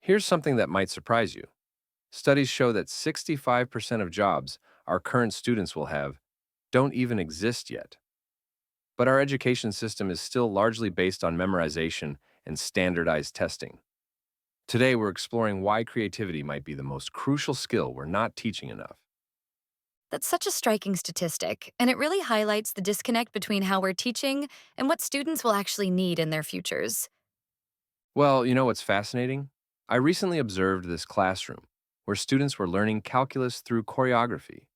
Here's something that might surprise you. Studies show that 65% of jobs our current students will have don't even exist yet. But our education system is still largely based on memorization and standardized testing. Today, we're exploring why creativity might be the most crucial skill we're not teaching enough. That's such a striking statistic, and it really highlights the disconnect between how we're teaching and what students will actually need in their futures. Well, you know what's fascinating? I recently observed this classroom where students were learning calculus through choreography.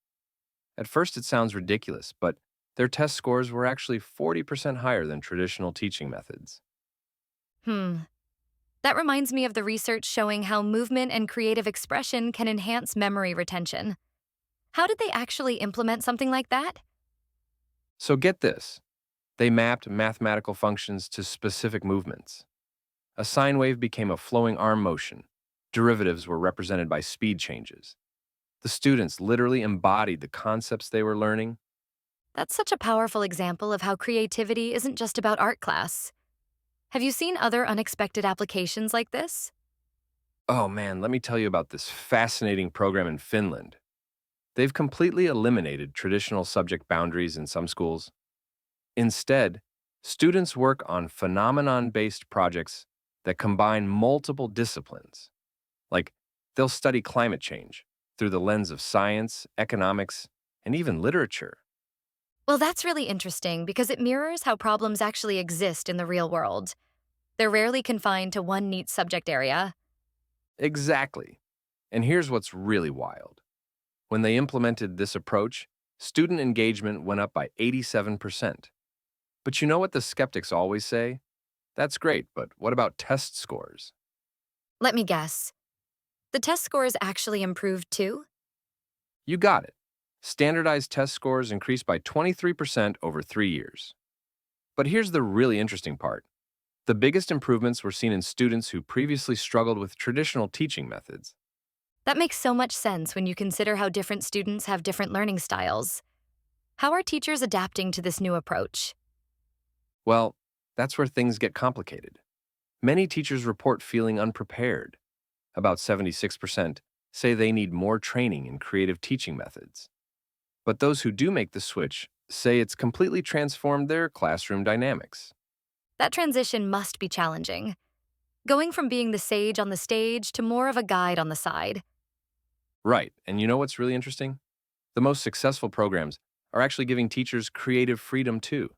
At first, it sounds ridiculous, but their test scores were actually 40% higher than traditional teaching methods. Hmm. That reminds me of the research showing how movement and creative expression can enhance memory retention. How did they actually implement something like that? So get this, they mapped mathematical functions to specific movements. A sine wave became a flowing arm motion. Derivatives were represented by speed changes. The students literally embodied the concepts they were learning. That's such a powerful example of how creativity isn't just about art class. Have you seen other unexpected applications like this? Oh man, let me tell you about this fascinating program in Finland. They've completely eliminated traditional subject boundaries in some schools. Instead, students work on phenomenon based projects that combine multiple disciplines. Like, they'll study climate change through the lens of science, economics, and even literature. Well, that's really interesting because it mirrors how problems actually exist in the real world. They're rarely confined to one neat subject area. Exactly. And here's what's really wild. When they implemented this approach, student engagement went up by 87%. But you know what the skeptics always say? That's great, but what about test scores? Let me guess. The test scores actually improved too? You got it. Standardized test scores increased by 23% over 3 years. But here's the really interesting part. The biggest improvements were seen in students who previously struggled with traditional teaching methods. That makes so much sense when you consider how different students have different learning styles. How are teachers adapting to this new approach? Well, that's where things get complicated. Many teachers report feeling unprepared. About 76% say they need more training in creative teaching methods. But those who do make the switch say it's completely transformed their classroom dynamics. That transition must be challenging. Going from being the sage on the stage to more of a guide on the side. Right, and you know what's really interesting? The most successful programs are actually giving teachers creative freedom too.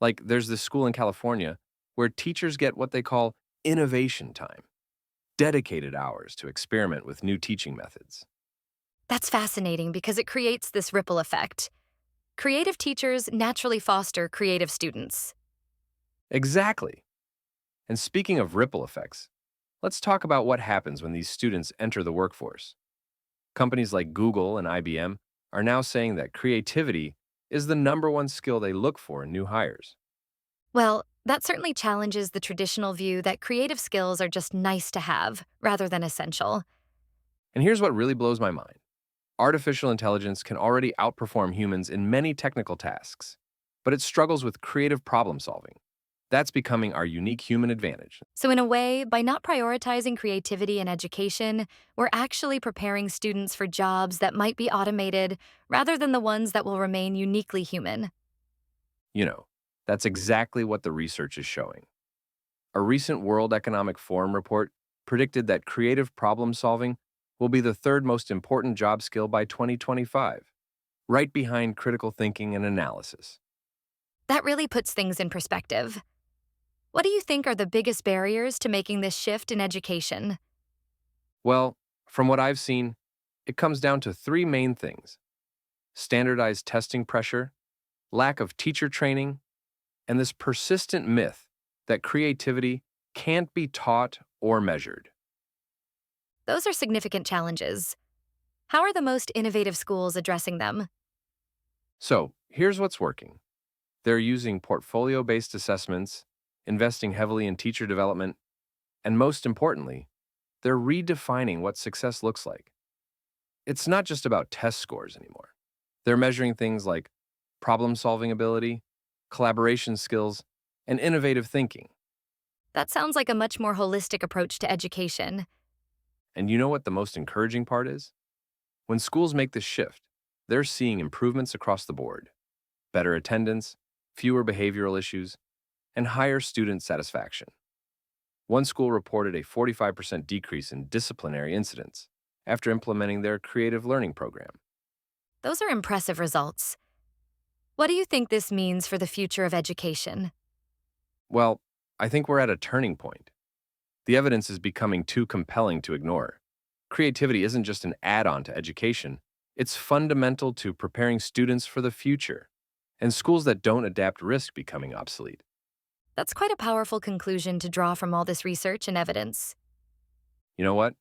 Like there's this school in California where teachers get what they call innovation time, dedicated hours to experiment with new teaching methods. That's fascinating because it creates this ripple effect. Creative teachers naturally foster creative students. Exactly. And speaking of ripple effects, let's talk about what happens when these students enter the workforce. Companies like Google and IBM are now saying that creativity is the number one skill they look for in new hires. Well, that certainly challenges the traditional view that creative skills are just nice to have rather than essential. And here's what really blows my mind. Artificial intelligence can already outperform humans in many technical tasks, but it struggles with creative problem solving. That's becoming our unique human advantage. So, in a way, by not prioritizing creativity in education, we're actually preparing students for jobs that might be automated rather than the ones that will remain uniquely human. You know, that's exactly what the research is showing. A recent World Economic Forum report predicted that creative problem solving will be the third most important job skill by 2025, right behind critical thinking and analysis. That really puts things in perspective. What do you think are the biggest barriers to making this shift in education? Well, from what I've seen, it comes down to three main things: standardized testing pressure, lack of teacher training, and this persistent myth that creativity can't be taught or measured. Those are significant challenges. How are the most innovative schools addressing them? So, here's what's working. They're using portfolio based assessments, investing heavily in teacher development, and most importantly, they're redefining what success looks like. It's not just about test scores anymore. They're measuring things like problem solving ability, collaboration skills, and innovative thinking. That sounds like a much more holistic approach to education. And you know what the most encouraging part is? When schools make this shift, they're seeing improvements across the board: better attendance, fewer behavioral issues, and higher student satisfaction. One school reported a 45% decrease in disciplinary incidents after implementing their creative learning program. Those are impressive results. What do you think this means for the future of education? Well, I think we're at a turning point. The evidence is becoming too compelling to ignore. Creativity isn't just an add on to education, it's fundamental to preparing students for the future. And schools that don't adapt risk becoming obsolete. That's quite a powerful conclusion to draw from all this research and evidence. You know what?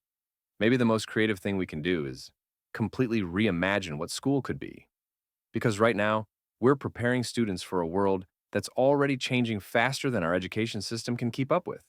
Maybe the most creative thing we can do is completely reimagine what school could be. Because right now, we're preparing students for a world that's already changing faster than our education system can keep up with.